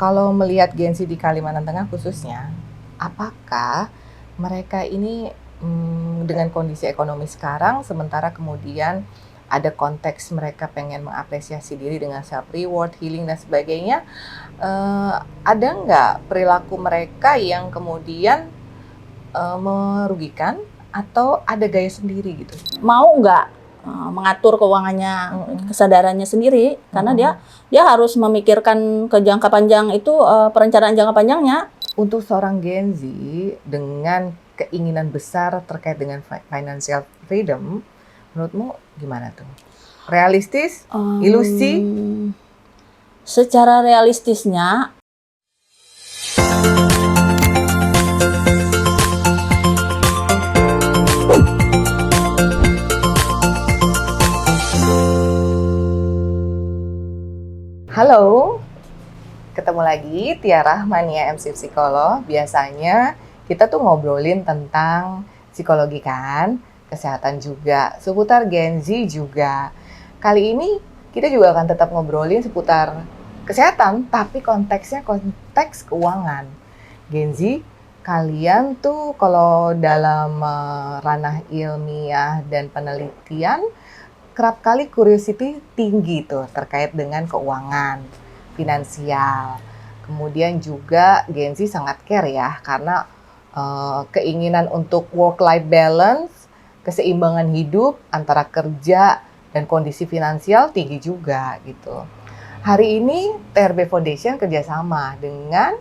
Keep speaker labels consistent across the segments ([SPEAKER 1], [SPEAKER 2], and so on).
[SPEAKER 1] Kalau melihat Gen Z di Kalimantan Tengah khususnya, apakah mereka ini dengan kondisi ekonomi sekarang, sementara kemudian ada konteks mereka pengen mengapresiasi diri dengan self reward, healing dan sebagainya, ada nggak perilaku mereka yang kemudian merugikan atau ada gaya sendiri gitu?
[SPEAKER 2] Mau nggak mengatur keuangannya, kesadarannya sendiri, karena dia harus memikirkan ke jangka panjang itu, perencanaan jangka panjangnya.
[SPEAKER 1] Untuk seorang Gen Z dengan keinginan besar terkait dengan financial freedom, menurutmu gimana tuh? Realistis? Ilusi?
[SPEAKER 2] Secara realistisnya,
[SPEAKER 1] Halo, ketemu lagi Tiara Mania MC Psikolog. Biasanya kita tuh ngobrolin tentang psikologi kan, kesehatan juga, seputar Gen Z juga. Kali ini kita juga akan tetap ngobrolin seputar kesehatan, tapi konteksnya konteks keuangan. Gen Z, kalian tuh kalau dalam ranah ilmiah dan penelitian, kerap kali curiosity tinggi tuh terkait dengan keuangan, finansial. Kemudian juga Gen Z sangat care ya, karena keinginan untuk work-life balance, keseimbangan hidup antara kerja dan kondisi finansial tinggi juga gitu. Hari ini TRB Foundation kerjasama dengan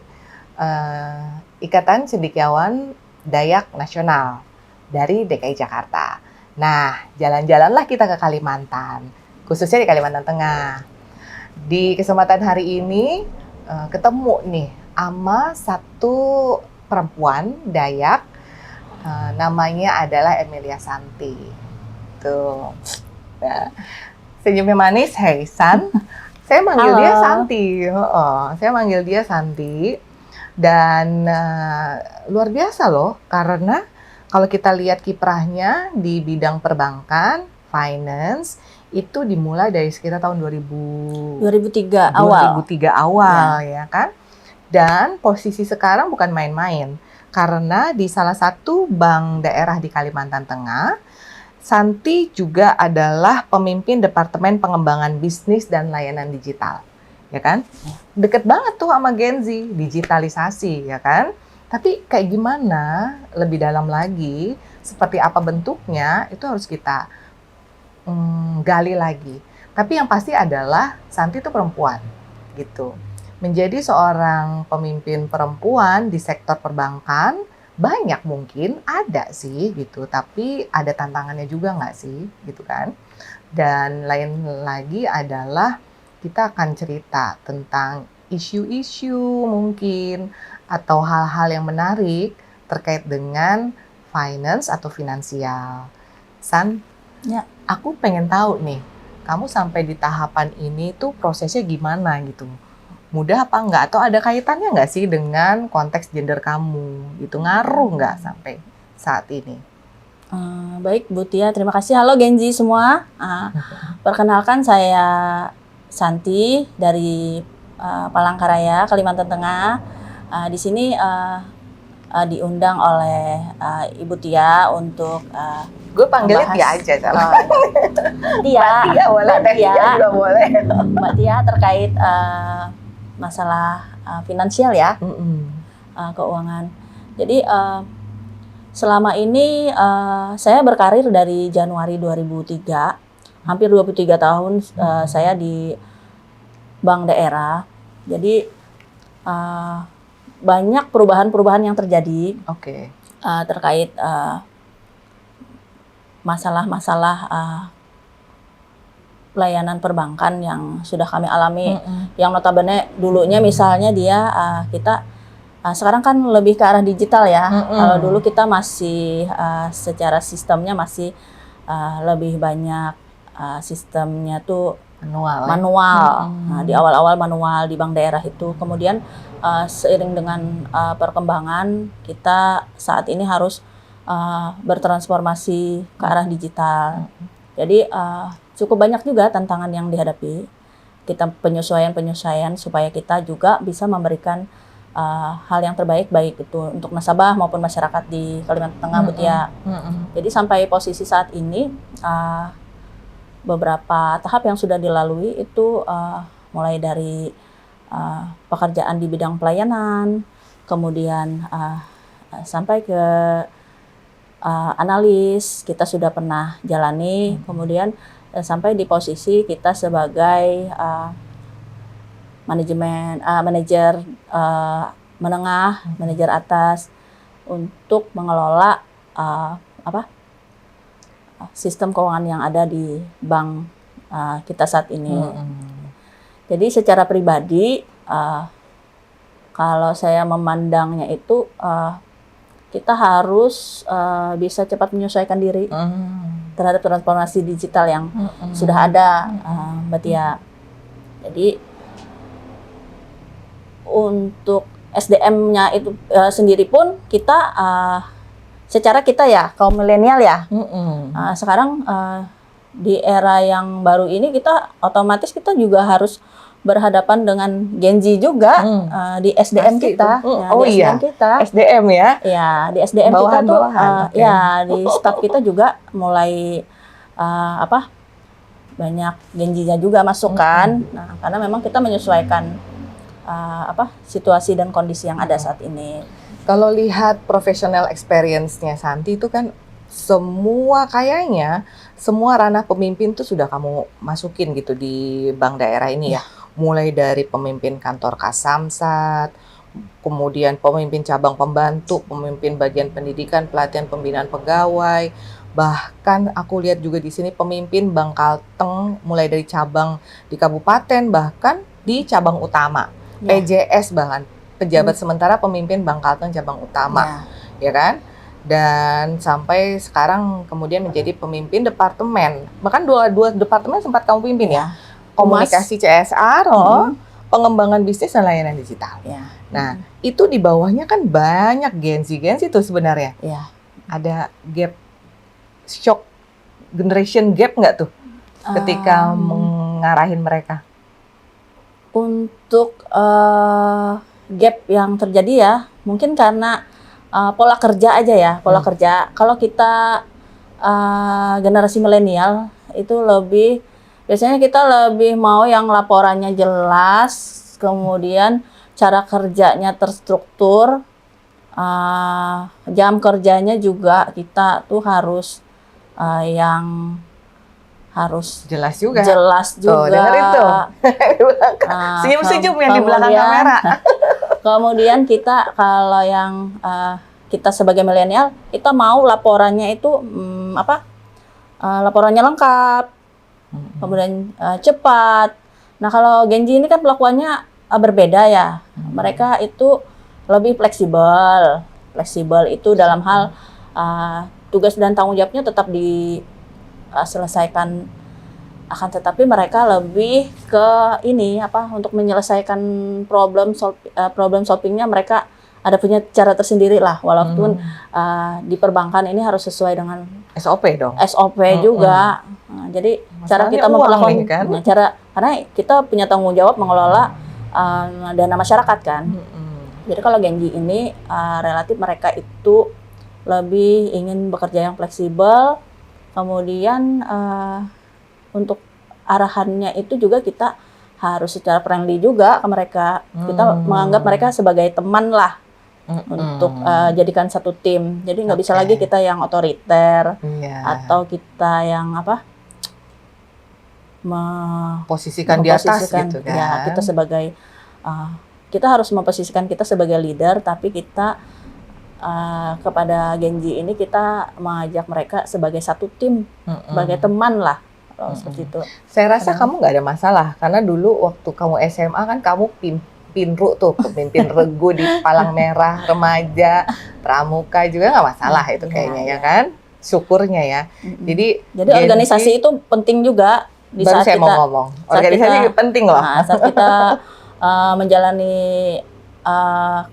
[SPEAKER 1] Ikatan Cendekiawan Dayak Nasional dari DKI Jakarta. Nah, jalan-jalanlah kita ke Kalimantan, khususnya di Kalimantan Tengah. Di kesempatan hari ini ketemu nih sama satu perempuan Dayak, namanya adalah Emilia Santi. Tuh, nah, senyumnya manis, hey San. Saya manggil dia Santi. Saya manggil dia Santi. Dan luar biasa loh, karena kalau kita lihat kiprahnya di bidang perbankan, finance, itu dimulai dari sekitar tahun
[SPEAKER 2] 2003 awal
[SPEAKER 1] ya kan? Dan posisi sekarang bukan main-main, karena di salah satu bank daerah di Kalimantan Tengah, Santi juga adalah pemimpin Departemen Pengembangan Bisnis dan Layanan Digital, ya kan? Deket banget tuh sama Gen Z, digitalisasi, ya kan? Tapi kayak gimana, lebih dalam lagi, seperti apa bentuknya, itu harus kita gali lagi. Tapi yang pasti adalah Santi itu perempuan, gitu. Menjadi seorang pemimpin perempuan di sektor perbankan, banyak mungkin, ada sih gitu. Tapi ada tantangannya juga nggak sih, gitu kan. Dan lain lagi adalah kita akan cerita tentang isu-isu mungkin, atau hal-hal yang menarik terkait dengan finance atau finansial. San,
[SPEAKER 2] ya,
[SPEAKER 1] aku pengen tahu nih, kamu sampai di tahapan ini tuh prosesnya gimana gitu? Mudah apa enggak? Atau ada kaitannya nggak sih dengan konteks gender kamu? Itu ngaruh nggak sampai saat ini?
[SPEAKER 2] Baik Bu Tia, terima kasih. Halo Gen Z semua. Perkenalkan saya Santi dari Palangkaraya, Kalimantan Tengah. Di sini diundang oleh Ibu Tia untuk
[SPEAKER 1] gue panggilnya Tia aja,
[SPEAKER 2] Tia,
[SPEAKER 1] Tia boleh, Tia juga boleh.
[SPEAKER 2] Mbak Tia terkait masalah finansial ya, keuangan. Jadi selama ini saya berkarir dari Januari 2003, hampir 23 tahun saya di bank daerah. Jadi banyak perubahan-perubahan yang terjadi terkait masalah-masalah layanan perbankan yang sudah kami alami, yang notabene dulunya misalnya kita sekarang kan lebih ke arah digital ya. Kalau dulu kita masih secara sistemnya masih lebih banyak sistemnya tuh manual. Nah, di awal-awal manual di bank daerah itu. Kemudian seiring dengan perkembangan, kita saat ini harus bertransformasi ke arah digital. Jadi cukup banyak juga tantangan yang dihadapi. kita penyesuaian supaya kita juga bisa memberikan hal yang terbaik baik itu untuk nasabah maupun masyarakat di Kalimantan Tengah, Bu Tia. Jadi sampai posisi saat ini beberapa tahap yang sudah dilalui itu mulai dari pekerjaan di bidang pelayanan, kemudian sampai ke analis kita sudah pernah jalani, kemudian sampai di posisi kita sebagai manajer menengah, manajer atas untuk mengelola sistem keuangan yang ada di bank kita saat ini. Jadi secara pribadi kalau saya memandangnya itu kita harus bisa cepat menyesuaikan diri terhadap transformasi digital yang sudah ada, Mbak Tia. Jadi untuk SDM-nya itu sendiri pun kita secara kita ya kaum milenial ya sekarang di era yang baru ini kita otomatis kita juga harus berhadapan dengan Gen Z juga di SDM
[SPEAKER 1] Pasti
[SPEAKER 2] kita.
[SPEAKER 1] itu.
[SPEAKER 2] Ya,
[SPEAKER 1] Oh
[SPEAKER 2] di
[SPEAKER 1] iya,
[SPEAKER 2] SDM kita.
[SPEAKER 1] SDM ya?
[SPEAKER 2] Ya, di SDM kita tuh
[SPEAKER 1] okay.
[SPEAKER 2] ya di staff kita juga mulai banyak Gen Z-nya juga masuk kan. Nah, karena memang kita menyesuaikan situasi dan kondisi yang ada saat ini.
[SPEAKER 1] Kalau lihat professional experience-nya Santi itu kan kayaknya semua ranah pemimpin tuh sudah kamu masukin gitu di bank daerah ini ya. Mulai dari pemimpin kantor Kasamsat, kemudian pemimpin cabang pembantu, pemimpin bagian pendidikan, pelatihan pembinaan pegawai, bahkan aku lihat juga di sini pemimpin Bank Kalteng mulai dari cabang di kabupaten bahkan di cabang utama. PJS bahkan pejabat sementara pemimpin Bank Kalteng cabang utama, ya kan? Dan sampai sekarang kemudian menjadi pemimpin departemen. Bahkan dua departemen sempat kamu pimpin ya? Komunikasi CSR, pengembangan bisnis dan layanan digital. Nah, itu di bawahnya kan banyak Gen Z itu sebenarnya. Ada gap, shock generation gap nggak tuh ketika mengarahin mereka?
[SPEAKER 2] Untuk gap yang terjadi ya, mungkin karena pola kerja aja ya, pola kerja. Kalau kita generasi milenial itu biasanya kita lebih mau yang laporannya jelas, kemudian cara kerjanya terstruktur, jam kerjanya juga kita tuh harus
[SPEAKER 1] jelas juga.
[SPEAKER 2] Tuh,
[SPEAKER 1] dengerin tuh. Senyum-senyum yang di belakang kamera.
[SPEAKER 2] Kemudian kita kalau yang kita sebagai milenial, kita mau laporannya itu laporannya lengkap, kemudian cepat. Nah kalau Gen Z ini kan pelakuannya berbeda ya. Mereka itu lebih fleksibel. Fleksibel itu dalam hal tugas dan tanggung jawabnya tetap diselesaikan, akan tetapi mereka lebih ke untuk menyelesaikan problem solvingnya mereka ada punya cara tersendiri lah, walaupun di perbankan ini harus sesuai dengan
[SPEAKER 1] SOP dong.
[SPEAKER 2] SOP juga. Nah, jadi cara kita memperlakukan kan? Karena kita punya tanggung jawab mengelola dana masyarakat kan. Jadi kalau Gen Z ini relatif mereka itu lebih ingin bekerja yang fleksibel, kemudian untuk arahannya itu juga kita harus secara friendly juga ke mereka. Kita menganggap mereka sebagai teman lah untuk jadikan satu tim. Jadi nggak bisa lagi kita yang otoriter atau kita yang
[SPEAKER 1] posisikan di atas gitu kan.
[SPEAKER 2] Ya, kita sebagai kita harus memposisikan kita sebagai leader, tapi kita kepada Gen Z ini kita mengajak mereka sebagai satu tim, sebagai teman lah, seperti itu.
[SPEAKER 1] Saya rasa kamu nggak ada masalah, karena dulu waktu kamu SMA kan kamu pinru tuh, pemimpin regu di Palang Merah, remaja, pramuka juga nggak masalah itu kayaknya ya kan? Syukurnya ya. Jadi
[SPEAKER 2] organisasi itu penting juga di saat
[SPEAKER 1] saya mau ngomong. Organisasi penting loh.
[SPEAKER 2] Nah, saat kita menjalani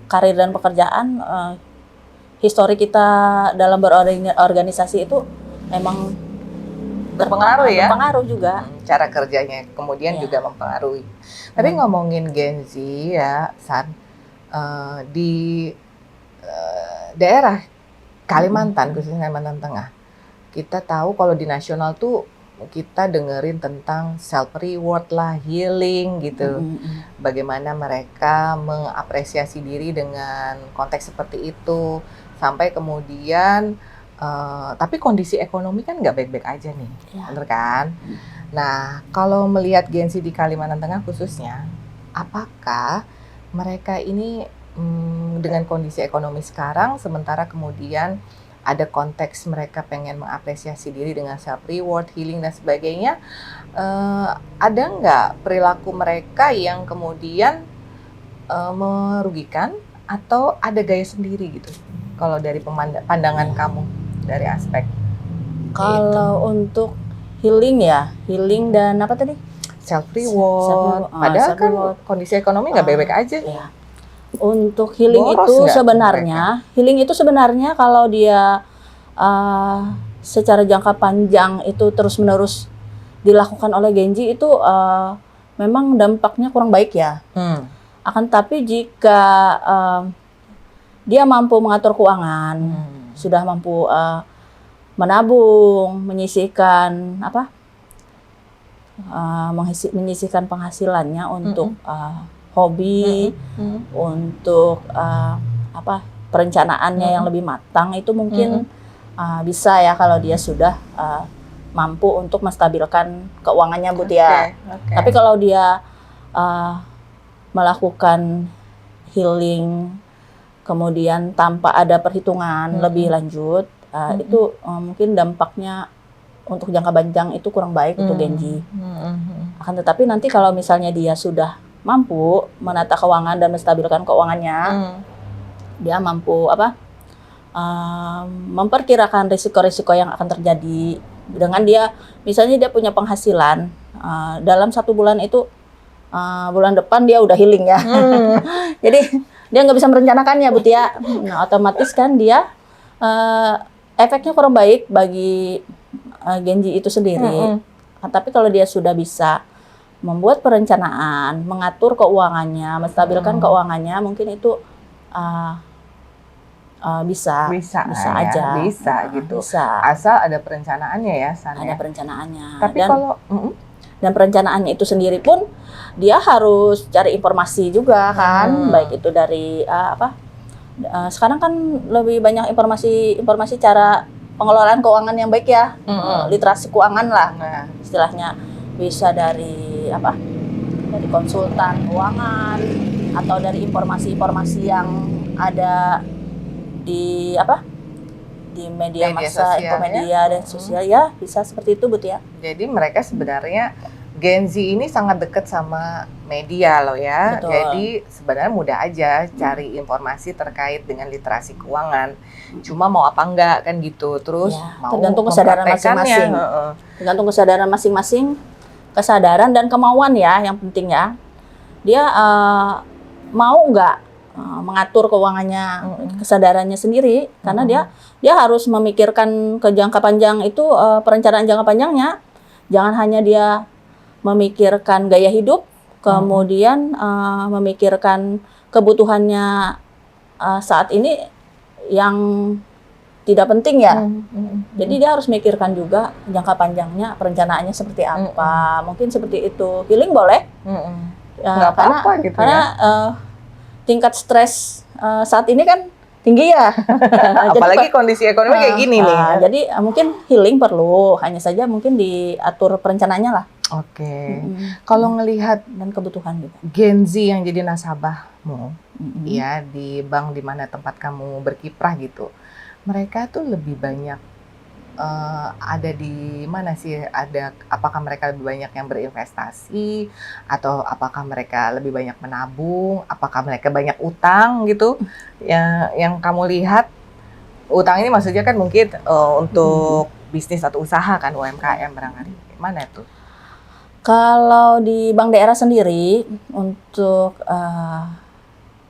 [SPEAKER 2] karir dan pekerjaan, histori kita dalam berorganisasi itu memang
[SPEAKER 1] berpengaruh ya.
[SPEAKER 2] Berpengaruh juga.
[SPEAKER 1] Cara kerjanya kemudian juga mempengaruhi. Tapi ngomongin Gen Z ya, San, di daerah Kalimantan, khususnya Kalimantan Tengah, kita tahu kalau di nasional tuh kita dengerin tentang self reward lah, healing gitu. Bagaimana mereka mengapresiasi diri dengan konteks seperti itu, sampai kemudian tapi kondisi ekonomi kan nggak baik-baik aja nih, bener kan? Nah, kalau melihat Gen Z di Kalimantan Tengah khususnya, apakah mereka ini dengan kondisi ekonomi sekarang, sementara kemudian ada konteks mereka pengen mengapresiasi diri dengan self reward, healing dan sebagainya, ada nggak perilaku mereka yang kemudian merugikan atau ada gaya sendiri gitu? Kalau dari pandangan kamu dari aspek
[SPEAKER 2] kalau untuk healing ya, healing dan apa tadi?
[SPEAKER 1] Self reward. Padahal kan kondisi ekonomi nggak baik-baik aja.
[SPEAKER 2] Ya. Untuk healing
[SPEAKER 1] Boros
[SPEAKER 2] healing itu sebenarnya kalau dia secara jangka panjang itu terus-menerus dilakukan oleh Gen Z itu memang dampaknya kurang baik ya. Akan tapi jika dia mampu mengatur keuangan, sudah mampu menabung, menyisihkan menyisihkan penghasilannya untuk hobi, untuk perencanaannya yang lebih matang, itu mungkin bisa ya kalau dia sudah mampu untuk menstabilkan keuangannya, Bu Tia. Tapi kalau dia melakukan healing kemudian tanpa ada perhitungan lebih lanjut, itu mungkin dampaknya untuk jangka panjang itu kurang baik untuk Gen Z. Akan tetapi nanti kalau misalnya dia sudah mampu menata keuangan dan menstabilkan keuangannya, dia mampu memperkirakan risiko-risiko yang akan terjadi dengan dia, misalnya dia punya penghasilan dalam 1 bulan itu, bulan depan dia udah healing ya. Jadi dia nggak bisa merencanakannya, Bu Tia. Nah, otomatis kan dia efeknya kurang baik bagi Gen Z itu sendiri. Tapi kalau dia sudah bisa membuat perencanaan, mengatur keuangannya, menstabilkan keuangannya, mungkin itu bisa aja.
[SPEAKER 1] Bisa gitu.
[SPEAKER 2] Bisa.
[SPEAKER 1] Asal ada perencanaannya ya, San.
[SPEAKER 2] Ada perencanaannya.
[SPEAKER 1] Tapi kalau
[SPEAKER 2] dan perencanaannya itu sendiri pun dia harus cari informasi juga kan, baik itu dari sekarang kan lebih banyak informasi cara pengelolaan keuangan yang baik ya, literasi keuangan lah istilahnya, bisa dari dari konsultan keuangan atau dari informasi-informasi yang ada di di media massa, media dan sosial ya, bisa seperti itu, Bu Tia.
[SPEAKER 1] Jadi mereka sebenarnya Gen Z ini sangat dekat sama media loh ya.
[SPEAKER 2] Betul.
[SPEAKER 1] Jadi sebenarnya mudah aja cari informasi terkait dengan literasi keuangan. Cuma mau apa enggak kan gitu. Terus mau
[SPEAKER 2] tergantung kesadaran masing-masing. Tergantung kesadaran masing-masing, kesadaran dan kemauan ya yang penting ya. Dia mau enggak mengatur keuangannya, kesadarannya sendiri, karena dia harus memikirkan ke jangka panjang itu, perencanaan jangka panjangnya. Jangan hanya dia memikirkan gaya hidup, kemudian memikirkan kebutuhannya saat ini yang tidak penting ya. Jadi dia harus memikirkan juga jangka panjangnya, perencanaannya seperti apa. Mungkin seperti itu. Healing boleh,
[SPEAKER 1] nggak apa-apa gitu
[SPEAKER 2] karena tingkat stres saat ini kan tinggi ya.
[SPEAKER 1] Apalagi kondisi ekonomi kayak gini nih.
[SPEAKER 2] Jadi mungkin healing perlu, hanya saja mungkin diatur perencanaannya lah.
[SPEAKER 1] Oke. Kalau ngelihat
[SPEAKER 2] dan kebutuhan juga.
[SPEAKER 1] Gen Z yang jadi nasabahmu, ya di bank di mana tempat kamu berkiprah gitu, mereka tuh lebih banyak ada di mana sih? Apakah mereka lebih banyak yang berinvestasi, atau apakah mereka lebih banyak menabung? Apakah mereka banyak utang gitu? Yang kamu lihat, utang ini maksudnya kan mungkin untuk bisnis atau usaha kan, UMKM barangkali. Mana itu?
[SPEAKER 2] Kalau di bank daerah sendiri, untuk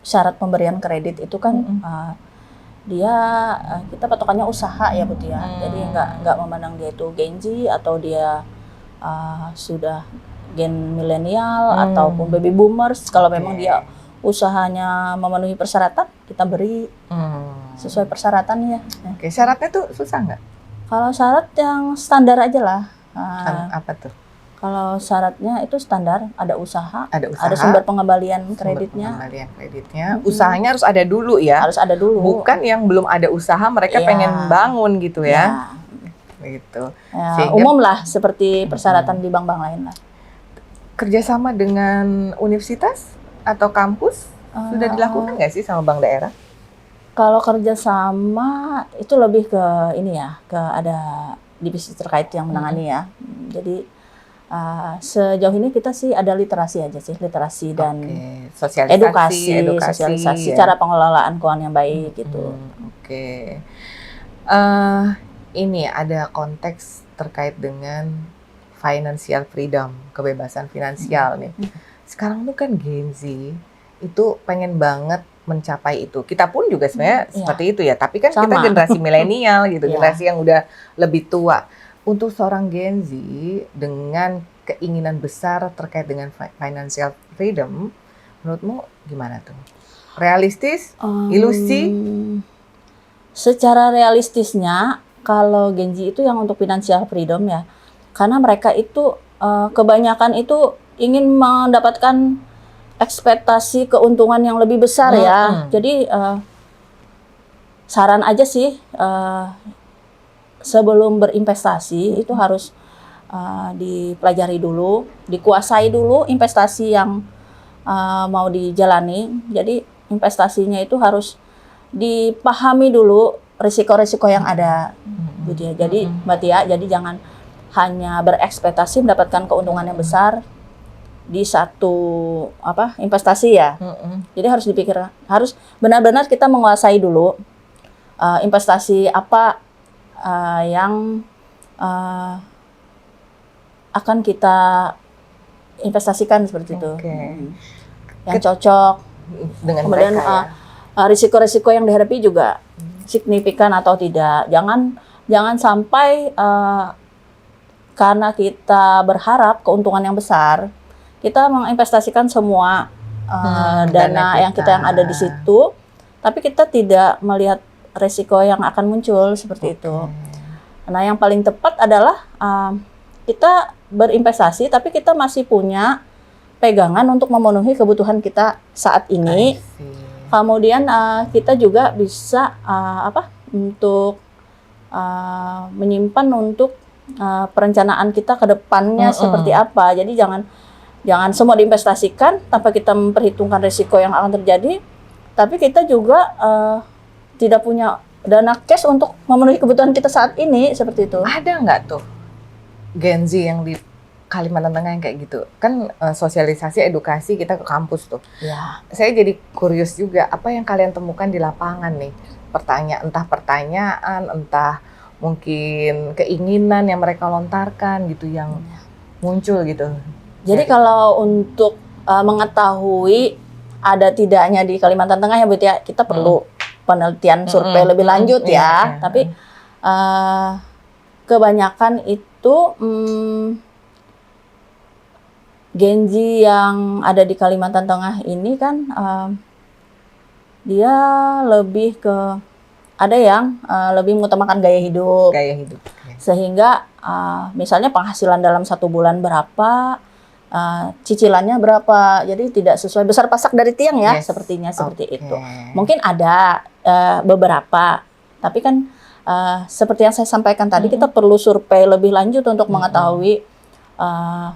[SPEAKER 2] syarat pemberian kredit itu kan dia kita patokannya usaha ya Bu Tia. Jadi nggak memandang dia itu Gen Z atau dia sudah gen milenial ataupun baby boomers. Kalau memang dia usahanya memenuhi persyaratan, kita beri sesuai persyaratannya.
[SPEAKER 1] Oke, syaratnya tuh susah nggak?
[SPEAKER 2] Kalau syarat yang standar aja lah.
[SPEAKER 1] Apa tuh?
[SPEAKER 2] Kalau syaratnya itu standar, ada usaha,
[SPEAKER 1] Ada
[SPEAKER 2] sumber pengembalian kreditnya.
[SPEAKER 1] Usahanya harus ada dulu ya.
[SPEAKER 2] Harus ada dulu.
[SPEAKER 1] Bukan yang belum ada usaha mereka pengen bangun gitu ya. Gitu.
[SPEAKER 2] Ya, umum lah seperti persyaratan di bank-bank lain lah.
[SPEAKER 1] Kerjasama dengan universitas atau kampus sudah dilakukan nggak sih sama bank daerah?
[SPEAKER 2] Kalau kerjasama itu lebih ke ini ya, ke ada divisi terkait yang menangani ya. Jadi sejauh ini kita sih ada literasi aja sih, literasi dan sosialisasi cara pengelolaan keuangan yang baik gitu.
[SPEAKER 1] Ini ada konteks terkait dengan financial freedom, kebebasan finansial nih. Sekarang tuh kan Gen Z itu pengen banget mencapai itu. Kita pun juga sebenarnya seperti itu ya, tapi kan kita generasi milenial gitu, generasi yang udah lebih tua. Untuk seorang Gen Z dengan keinginan besar terkait dengan financial freedom, menurutmu gimana tuh? Realistis? Ilusi?
[SPEAKER 2] Secara realistisnya, kalau Gen Z itu yang untuk financial freedom ya, karena mereka itu kebanyakan itu ingin mendapatkan ekspektasi keuntungan yang lebih besar ya. Jadi saran aja sih, sebelum berinvestasi itu harus dipelajari dulu, dikuasai dulu investasi yang mau dijalani. Jadi investasinya itu harus dipahami dulu risiko-risiko yang ada, gitu ya. Jadi Mbak Tia, jadi jangan hanya berekspektasi mendapatkan keuntungan yang besar di satu investasi ya. Jadi harus dipikir, harus benar-benar kita menguasai dulu investasi apa yang akan kita investasikan seperti itu. Yang cocok
[SPEAKER 1] dengan
[SPEAKER 2] kemudian
[SPEAKER 1] mereka,
[SPEAKER 2] risiko-risiko yang dihadapi juga signifikan atau tidak. Jangan sampai karena kita berharap keuntungan yang besar, kita menginvestasikan semua dana yang ada di situ, tapi kita tidak melihat risiko yang akan muncul seperti itu. Nah, yang paling tepat adalah kita berinvestasi, tapi kita masih punya pegangan untuk memenuhi kebutuhan kita saat ini. Kemudian kita juga bisa untuk menyimpan untuk perencanaan kita ke depannya seperti apa. Jadi jangan semua diinvestasikan tanpa kita memperhitungkan risiko yang akan terjadi, tapi kita juga tidak punya dana cash untuk memenuhi kebutuhan kita saat ini, seperti itu.
[SPEAKER 1] Ada nggak tuh Gen Z yang di Kalimantan Tengah yang kayak gitu? Kan sosialisasi edukasi kita ke kampus tuh.
[SPEAKER 2] Ya.
[SPEAKER 1] Saya jadi kurius juga, apa yang kalian temukan di lapangan nih? Entah pertanyaan, entah mungkin keinginan yang mereka lontarkan gitu yang muncul gitu.
[SPEAKER 2] Jadi kalau untuk mengetahui ada tidaknya di Kalimantan Tengah ya Bu ya, kita perlu penelitian survei lebih lanjut ya. Tapi kebanyakan itu Gen Z yang ada di Kalimantan Tengah ini kan dia lebih ke ada yang lebih mengutamakan gaya hidup. Sehingga misalnya penghasilan dalam 1 bulan berapa, cicilannya berapa, jadi tidak sesuai besar pasak dari tiang ya, sepertinya seperti itu. Mungkin ada beberapa, tapi kan seperti yang saya sampaikan tadi, kita perlu survei lebih lanjut untuk mengetahui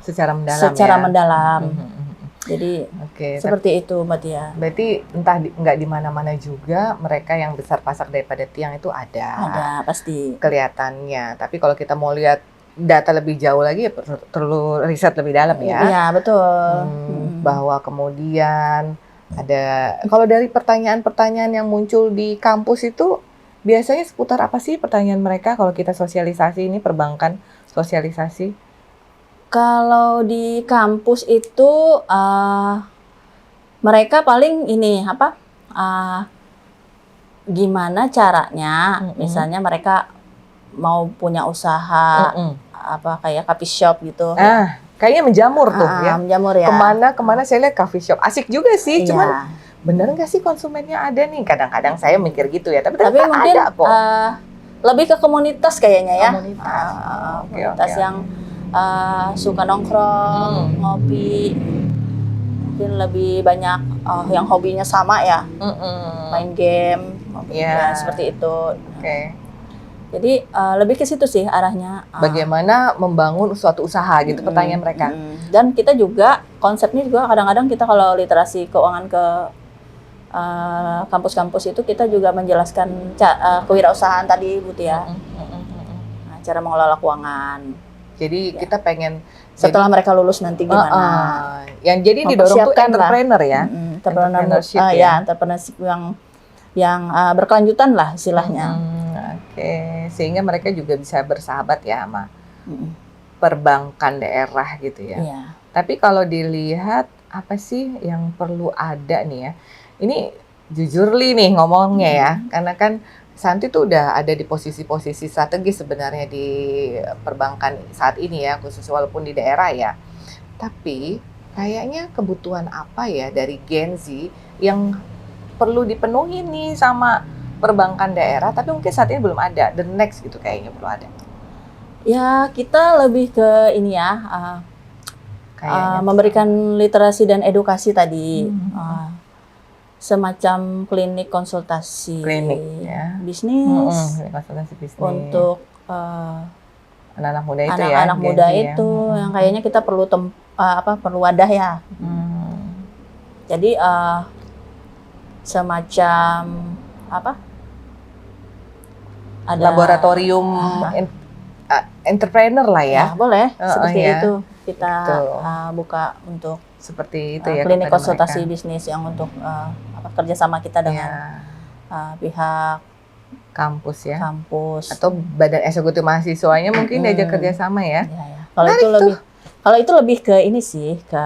[SPEAKER 1] secara mendalam.
[SPEAKER 2] Jadi seperti itu Mbak Tia.
[SPEAKER 1] Berarti entah nggak di mana-mana juga mereka yang besar pasak daripada tiang itu ada.
[SPEAKER 2] Ada pasti.
[SPEAKER 1] Kelihatannya. Tapi kalau kita mau lihat data lebih jauh lagi, ya perlu riset lebih dalam ya.
[SPEAKER 2] Iya betul.
[SPEAKER 1] Bahwa kemudian ada, kalau dari pertanyaan-pertanyaan yang muncul di kampus itu biasanya seputar apa sih pertanyaan mereka kalau kita sosialisasi ini, perbankan sosialisasi?
[SPEAKER 2] Kalau di kampus itu mereka paling ini gimana caranya, misalnya mereka mau punya usaha apa kayak coffee shop gitu.
[SPEAKER 1] Kayaknya menjamur tuh ya.
[SPEAKER 2] Menjamur ya.
[SPEAKER 1] Kemana saya lihat coffee shop asik juga sih.
[SPEAKER 2] Iya.
[SPEAKER 1] Cuman bener nggak sih konsumennya ada nih? Kadang-kadang saya mikir gitu ya. Tapi
[SPEAKER 2] mungkin
[SPEAKER 1] ada kok.
[SPEAKER 2] Lebih ke komunitas kayaknya ya.
[SPEAKER 1] Komunitas
[SPEAKER 2] yang suka nongkrong, ngopi. Mungkin lebih banyak yang hobinya sama ya. Main game. Ya, seperti itu. Jadi lebih ke situ sih arahnya.
[SPEAKER 1] Bagaimana membangun suatu usaha gitu pertanyaan mereka.
[SPEAKER 2] Dan kita juga konsepnya juga kadang-kadang kita kalau literasi keuangan ke kampus-kampus itu kita juga menjelaskan kewirausahaan tadi Bu Tia. Cara mengelola keuangan.
[SPEAKER 1] Jadi kita pengen
[SPEAKER 2] setelah mereka lulus nanti gimana.
[SPEAKER 1] Yang jadi didorong tuh entrepreneur ya.
[SPEAKER 2] Entrepreneurship entrepreneurship yang berkelanjutan lah istilahnya.
[SPEAKER 1] Sehingga mereka juga bisa bersahabat ya sama perbankan daerah gitu ya. Tapi kalau dilihat apa sih yang perlu ada nih ya? Ini jujur nih ngomongnya ya, karena kan Santi tuh udah ada di posisi-posisi strategis sebenarnya di perbankan saat ini ya, khusus walaupun di daerah ya. Tapi kayaknya kebutuhan apa ya dari Gen Z yang perlu dipenuhi nih sama perbankan daerah, tapi mungkin saat ini belum ada. The next gitu kayaknya belum ada.
[SPEAKER 2] Ya kita lebih ke ini ya, memberikan literasi dan edukasi tadi. Semacam klinik konsultasi bisnis,
[SPEAKER 1] konsultasi bisnis
[SPEAKER 2] untuk
[SPEAKER 1] anak-anak muda itu
[SPEAKER 2] anak-anak muda itu yang kayaknya kita perlu perlu wadah ya. Jadi semacam ada
[SPEAKER 1] laboratorium entrepreneur lah ya.
[SPEAKER 2] Boleh seperti itu kita buka untuk
[SPEAKER 1] seperti itu ya,
[SPEAKER 2] klinik konsultasi bisnis yang untuk kerjasama kita dengan pihak
[SPEAKER 1] kampus ya,
[SPEAKER 2] atau
[SPEAKER 1] badan eksekutif mahasiswanya mungkin diajak kerjasama ya.
[SPEAKER 2] Kalau itu lebih ke ini sih, ke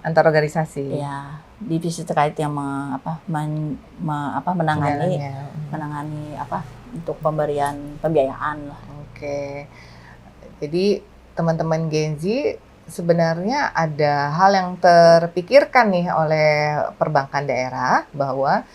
[SPEAKER 1] antar organisasi.
[SPEAKER 2] Ya, divisi terkait yang menangani untuk pemberian pembiayaan lah.
[SPEAKER 1] Jadi teman-teman Gen Z sebenarnya ada hal yang terpikirkan nih oleh perbankan daerah bahwa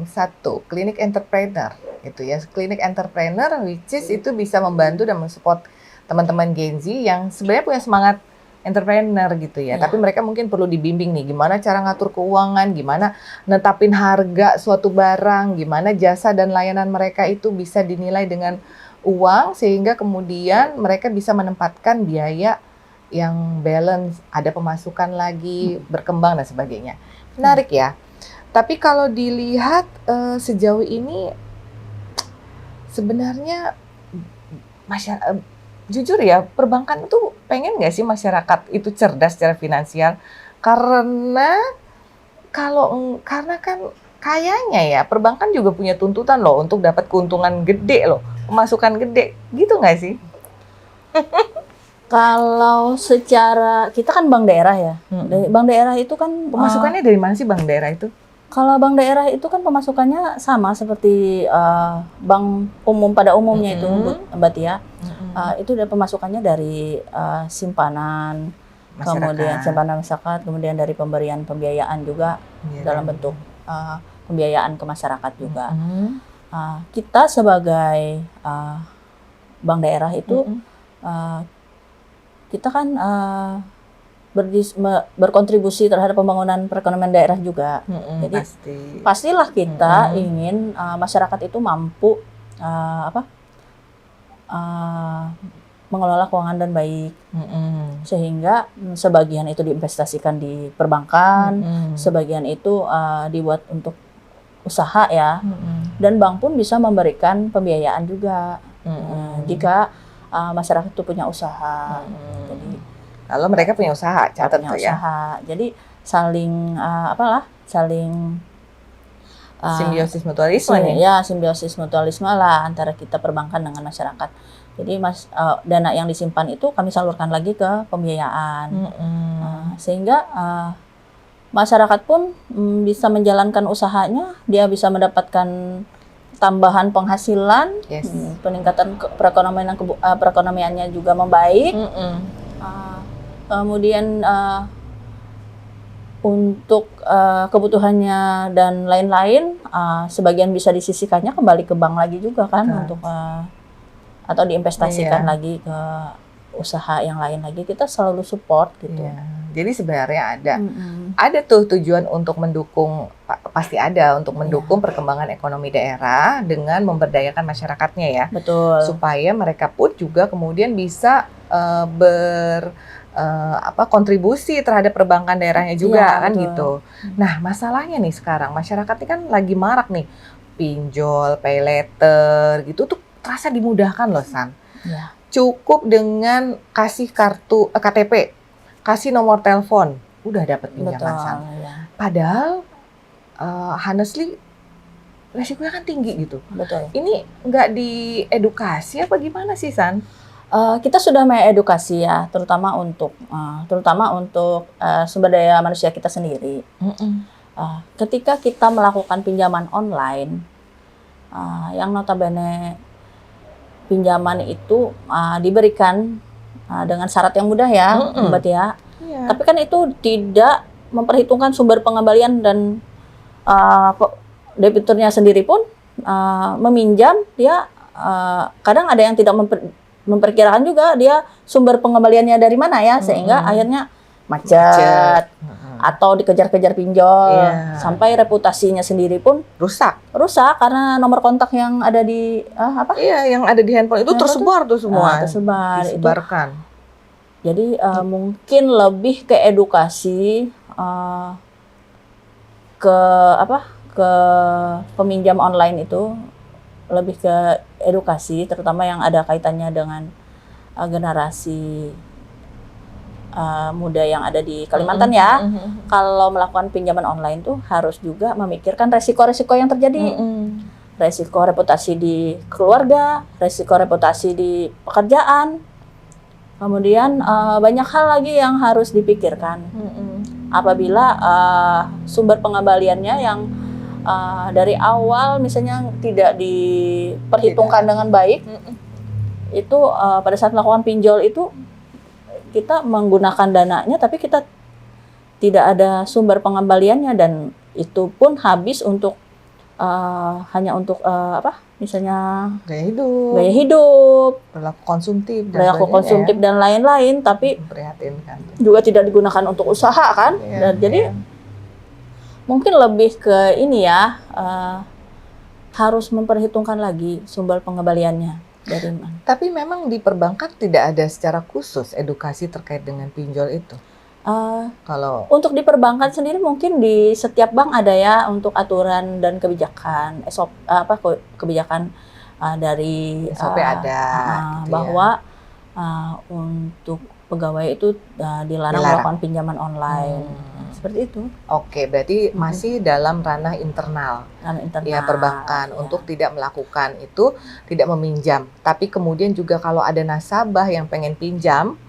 [SPEAKER 1] satu, klinik entrepreneur itu ya, klinik entrepreneur which is itu bisa membantu dan mensupport teman-teman Gen Z yang sebenarnya punya semangat entrepreneur gitu ya. Tapi mereka mungkin perlu dibimbing nih gimana cara ngatur keuangan, gimana netapin harga suatu barang, gimana jasa dan layanan mereka itu bisa dinilai dengan uang sehingga kemudian mereka bisa menempatkan biaya yang balance, ada pemasukan lagi, berkembang dan sebagainya. Menarik ya. Tapi kalau dilihat sejauh ini sebenarnya jujur ya, perbankan itu pengen nggak sih masyarakat itu cerdas secara finansial? Karena kan kayaknya ya perbankan juga punya tuntutan loh untuk dapat keuntungan gede loh, pemasukan gede, gitu nggak sih?
[SPEAKER 2] Kalau secara kita kan bank daerah ya, bank daerah itu kan
[SPEAKER 1] pemasukannya dari mana sih bank daerah itu?
[SPEAKER 2] Kalau bank daerah itu kan pemasukannya sama seperti bank umum pada umumnya itu, Mbak Tia. Itu dari pemasukannya dari simpanan, kemudian simpanan masyarakat, kemudian dari pemberian pembiayaan juga dalam bentuk pembiayaan ke masyarakat juga. Kita sebagai bank daerah itu kita kan berkontribusi terhadap pembangunan perekonomian daerah juga. Jadi pastilah kita ingin masyarakat itu mampu mengelola keuangan dan baik, sehingga sebagian itu diinvestasikan di perbankan, sebagian itu dibuat untuk usaha ya, dan bank pun bisa memberikan pembiayaan juga jika masyarakat itu punya usaha. Jadi
[SPEAKER 1] kalau mereka punya usaha, catat tuh ya.
[SPEAKER 2] Jadi saling saling
[SPEAKER 1] simbiosis mutualisme nih.
[SPEAKER 2] Ya, simbiosis mutualisme lah antara kita perbankan dengan masyarakat. Jadi dana yang disimpan itu kami salurkan lagi ke pembiayaan. Sehingga masyarakat pun bisa menjalankan usahanya, dia bisa mendapatkan tambahan penghasilan,
[SPEAKER 1] Yes.
[SPEAKER 2] peningkatan perekonomiannya juga membaik. Kemudian untuk kebutuhannya dan lain-lain, sebagian bisa disisihkannya kembali ke bank lagi juga kan, untuk atau diinvestasikan lagi ke usaha yang lain lagi. Kita selalu support gitu.
[SPEAKER 1] Iya. Jadi sebenarnya ada tuh tujuan untuk mendukung, pasti ada untuk mendukung perkembangan ekonomi daerah dengan memberdayakan masyarakatnya ya.
[SPEAKER 2] Betul.
[SPEAKER 1] Supaya mereka pun juga kemudian bisa kontribusi terhadap perbankan daerahnya juga kan
[SPEAKER 2] betul.
[SPEAKER 1] gitu. Nah, masalahnya nih sekarang masyarakat ini kan lagi marak nih pinjol, pay later gitu tuh terasa dimudahkan loh San.
[SPEAKER 2] Ya.
[SPEAKER 1] Cukup dengan kasih kartu KTP, kasih nomor telepon, udah dapat pinjaman San.
[SPEAKER 2] Ya.
[SPEAKER 1] Padahal honestly resikonya kan tinggi gitu.
[SPEAKER 2] Betul.
[SPEAKER 1] Ini nggak diedukasi apa gimana sih San?
[SPEAKER 2] Kita sudah mengedukasi ya, terutama untuk sumber daya manusia kita sendiri. Ketika kita melakukan pinjaman online, yang notabene pinjaman itu diberikan dengan syarat yang mudah ya, Mbak Tia.
[SPEAKER 1] Yeah.
[SPEAKER 2] Tapi kan itu tidak memperhitungkan sumber pengembalian dan debiturnya sendiri pun meminjam dia kadang ada yang tidak memperkirakan juga dia sumber pengembaliannya dari mana ya, sehingga akhirnya macet. Atau dikejar-kejar pinjol, sampai reputasinya sendiri pun rusak karena nomor kontak yang ada di
[SPEAKER 1] yang ada di handphone itu tersebar tuh semua.
[SPEAKER 2] Disebarkan. Jadi mungkin lebih ke edukasi ke peminjam online itu, lebih ke edukasi terutama yang ada kaitannya dengan generasi muda yang ada di Kalimantan ya. Kalau melakukan pinjaman online tuh harus juga memikirkan resiko-resiko yang terjadi. Resiko reputasi di keluarga, resiko reputasi di pekerjaan. Kemudian banyak hal lagi yang harus dipikirkan. Apabila sumber pengembaliannya yang dari awal misalnya tidak diperhitungkan dengan baik, itu pada saat melakukan pinjol itu kita menggunakan dananya tapi kita tidak ada sumber pengembaliannya, dan itu pun habis untuk hanya untuk misalnya gaya hidup, perilaku konsumtif dan lain-lain, tapi juga tidak digunakan untuk usaha kan. Jadi mungkin lebih ke ini ya, harus memperhitungkan lagi sumber pengembaliannya dari mana.
[SPEAKER 1] Tapi memang di perbankan tidak ada secara khusus edukasi terkait dengan pinjol itu. Kalau
[SPEAKER 2] untuk di perbankan sendiri mungkin di setiap bank ada ya untuk aturan dan kebijakan kebijakan dari
[SPEAKER 1] SOP ada gitu
[SPEAKER 2] bahwa untuk pegawai itu dilarang melakukan pinjaman online. Seperti itu.
[SPEAKER 1] Oke, berarti masih dalam ranah internal. Ya, perbankan untuk tidak melakukan itu, tidak meminjam. Tapi kemudian juga kalau ada nasabah yang pengen pinjam,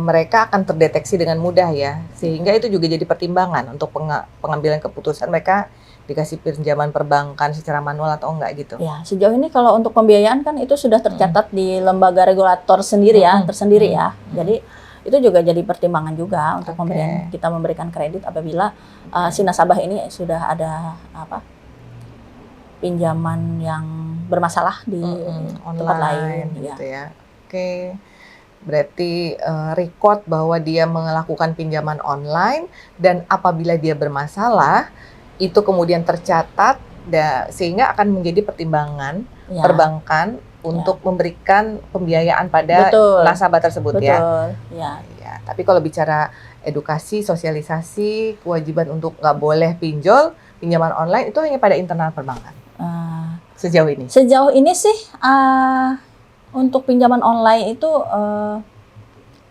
[SPEAKER 1] mereka akan terdeteksi dengan mudah ya. Sehingga itu juga jadi pertimbangan untuk pengambilan keputusan mereka dikasih pinjaman perbankan secara manual atau enggak gitu.
[SPEAKER 2] Ya, sejauh ini kalau untuk pembiayaan kan itu sudah tercatat di lembaga regulator sendiri ya, tersendiri ya. Jadi itu juga jadi pertimbangan juga untuk kita memberikan kredit apabila si nasabah ini sudah ada pinjaman yang bermasalah di tempat lain
[SPEAKER 1] gitu ya. Oke. Berarti record bahwa dia melakukan pinjaman online, dan apabila dia bermasalah itu kemudian tercatat sehingga akan menjadi pertimbangan perbankan untuk memberikan pembiayaan pada nasabah tersebut ya. Tapi kalau bicara edukasi, sosialisasi, kewajiban untuk nggak boleh pinjaman online itu hanya pada internal perbankan. Sejauh ini?
[SPEAKER 2] Sejauh ini sih untuk pinjaman online itu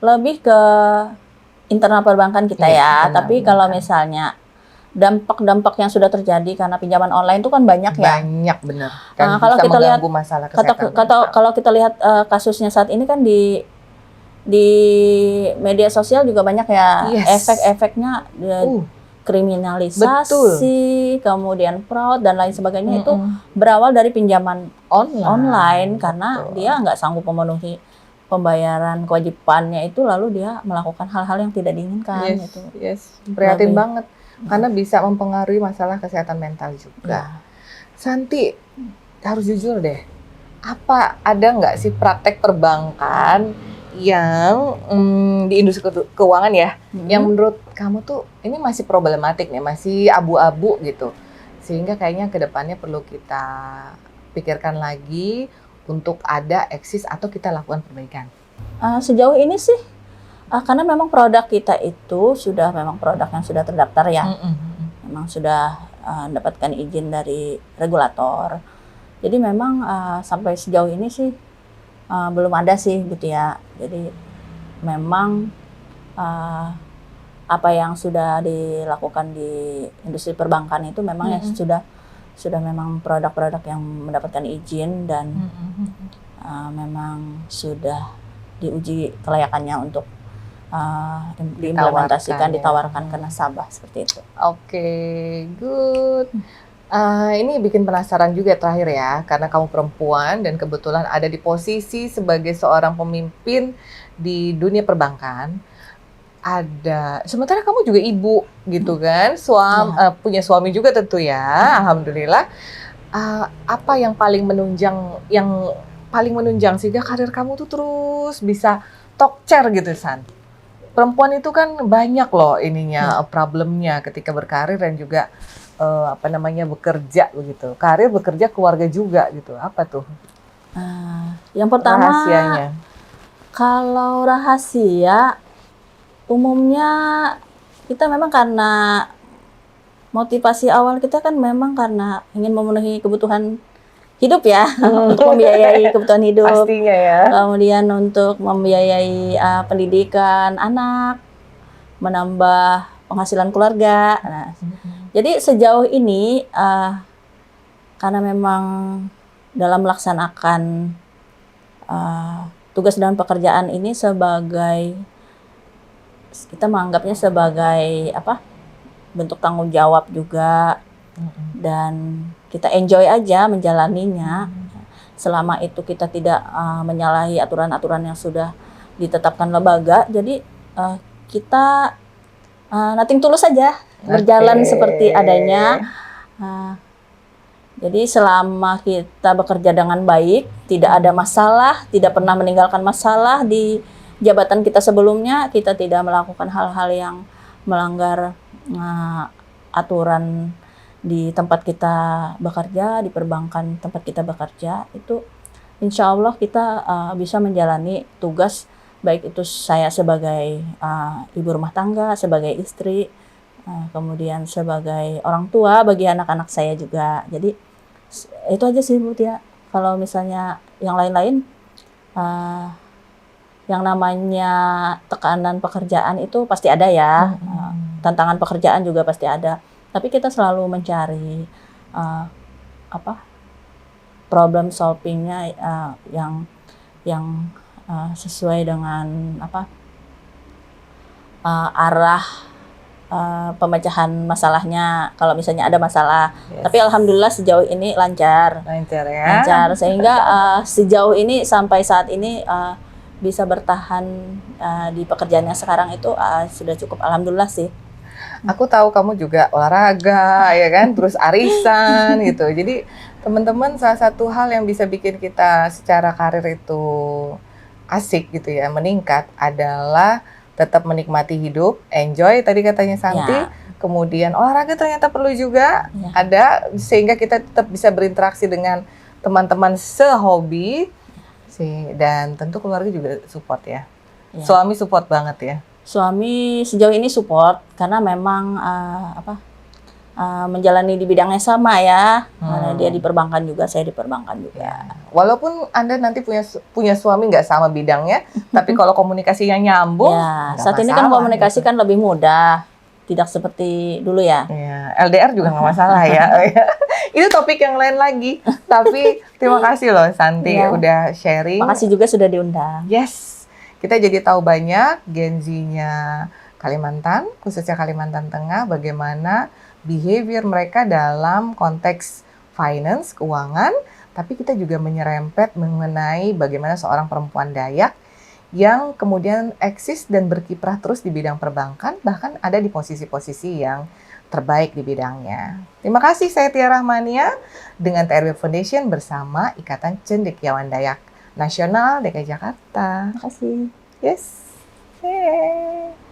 [SPEAKER 2] lebih ke internal perbankan kita ya. Tapi kalau misalnya dampak-dampak yang sudah terjadi karena pinjaman online itu kan banyak ya.
[SPEAKER 1] Banyak benar.
[SPEAKER 2] Kalau kita lihat kalau kita lihat kasusnya saat ini kan di media sosial juga banyak ya, efek-efeknya kriminalisasi, kemudian fraud dan lain sebagainya itu berawal dari pinjaman online karena dia nggak sanggup memenuhi pembayaran kewajibannya itu, lalu dia melakukan hal-hal yang tidak diinginkan.
[SPEAKER 1] Prihatin banget karena bisa mempengaruhi masalah kesehatan mental juga. Santi, harus jujur deh, ada nggak sih praktek perbankan yang di industri keuangan ya, yang menurut kamu tuh ini masih problematik nih, masih abu-abu gitu, sehingga kayaknya kedepannya perlu kita pikirkan lagi untuk ada eksis atau kita lakukan perbaikan?
[SPEAKER 2] Sejauh ini sih, karena memang produk kita itu sudah memang produk yang sudah terdaftar ya, memang sudah mendapatkan izin dari regulator. Jadi memang sampai sejauh ini sih belum ada sih gitu ya. Jadi memang apa yang sudah dilakukan di industri perbankan itu memang ya sudah memang produk-produk yang mendapatkan izin dan memang sudah diuji kelayakannya untuk diimplementasikan, ditawarkan ke nasabah seperti itu.
[SPEAKER 1] Oke, good. Ini bikin penasaran juga terakhir ya, karena kamu perempuan dan kebetulan ada di posisi sebagai seorang pemimpin di dunia perbankan. Sementara kamu juga ibu gitu kan, punya suami juga tentu ya, alhamdulillah. Apa yang paling menunjang sehingga karir kamu tuh terus bisa tokcer gitu, San? Perempuan itu kan banyak loh problemnya ketika berkarir dan juga bekerja begitu. Karir, bekerja, keluarga juga gitu. Apa tuh?
[SPEAKER 2] Yang pertama,
[SPEAKER 1] rahasianya.
[SPEAKER 2] Kalau rahasia, umumnya kita memang karena motivasi awal kita kan memang karena ingin memenuhi kebutuhan hidup ya, untuk membiayai kebutuhan hidup.
[SPEAKER 1] Pastinya ya.
[SPEAKER 2] Kemudian untuk membiayai pendidikan anak, menambah penghasilan keluarga. Nah, jadi sejauh ini karena memang dalam melaksanakan tugas dan pekerjaan ini kita menganggapnya sebagai bentuk tanggung jawab juga, dan kita enjoy aja menjalaninya. Selama itu kita tidak menyalahi aturan-aturan yang sudah ditetapkan lembaga, jadi kita nothing tulus saja, berjalan seperti adanya. Jadi selama kita bekerja dengan baik, tidak ada masalah, tidak pernah meninggalkan masalah di jabatan kita sebelumnya, kita tidak melakukan hal-hal yang melanggar aturan di tempat kita bekerja, di perbankan tempat kita bekerja, itu insya Allah kita bisa menjalani tugas, baik itu saya sebagai ibu rumah tangga, sebagai istri, kemudian sebagai orang tua bagi anak-anak saya juga. Jadi itu aja sih Bu Tia. Kalau misalnya yang lain-lain, yang namanya tekanan pekerjaan itu pasti ada ya, tantangan pekerjaan juga pasti ada. Tapi kita selalu mencari problem solvingnya yang sesuai dengan arah pemecahan masalahnya. Kalau misalnya ada masalah, tapi alhamdulillah sejauh ini lancar
[SPEAKER 1] ya.
[SPEAKER 2] Lancar sehingga sejauh ini sampai saat ini bisa bertahan di pekerjaan yang sekarang itu sudah cukup, alhamdulillah sih.
[SPEAKER 1] Aku tahu kamu juga olahraga ya kan, terus arisan gitu. Jadi teman-teman, salah satu hal yang bisa bikin kita secara karir itu asik gitu ya, meningkat, adalah tetap menikmati hidup, enjoy tadi katanya Santi. Ya. Kemudian olahraga ternyata perlu juga ada, sehingga kita tetap bisa berinteraksi dengan teman-teman sehobi sih, dan tentu keluarga juga support ya. Suami support banget ya.
[SPEAKER 2] Suami sejauh ini support karena memang menjalani di bidangnya sama ya. Dia di perbankan juga, saya di perbankan juga.
[SPEAKER 1] Walaupun Anda nanti punya suami nggak sama bidangnya, tapi kalau komunikasinya nyambung,
[SPEAKER 2] saat ini kan komunikasi kan lebih mudah, tidak seperti dulu ya.
[SPEAKER 1] LDR juga nggak masalah ya. Itu topik yang lain lagi. Tapi terima kasih loh Santi udah sharing.
[SPEAKER 2] Makasih juga sudah diundang.
[SPEAKER 1] Yes. Kita jadi tahu banyak Gen Z-nya Kalimantan, khususnya Kalimantan Tengah, bagaimana behavior mereka dalam konteks finance, keuangan, tapi kita juga menyerempet mengenai bagaimana seorang perempuan Dayak yang kemudian eksis dan berkiprah terus di bidang perbankan, bahkan ada di posisi-posisi yang terbaik di bidangnya. Terima kasih, saya Tia Rahmania dengan TRW Foundation bersama Ikatan Cendekiawan Dayak Nasional DKI Jakarta.
[SPEAKER 2] Terima kasih.
[SPEAKER 1] Yes. Hey.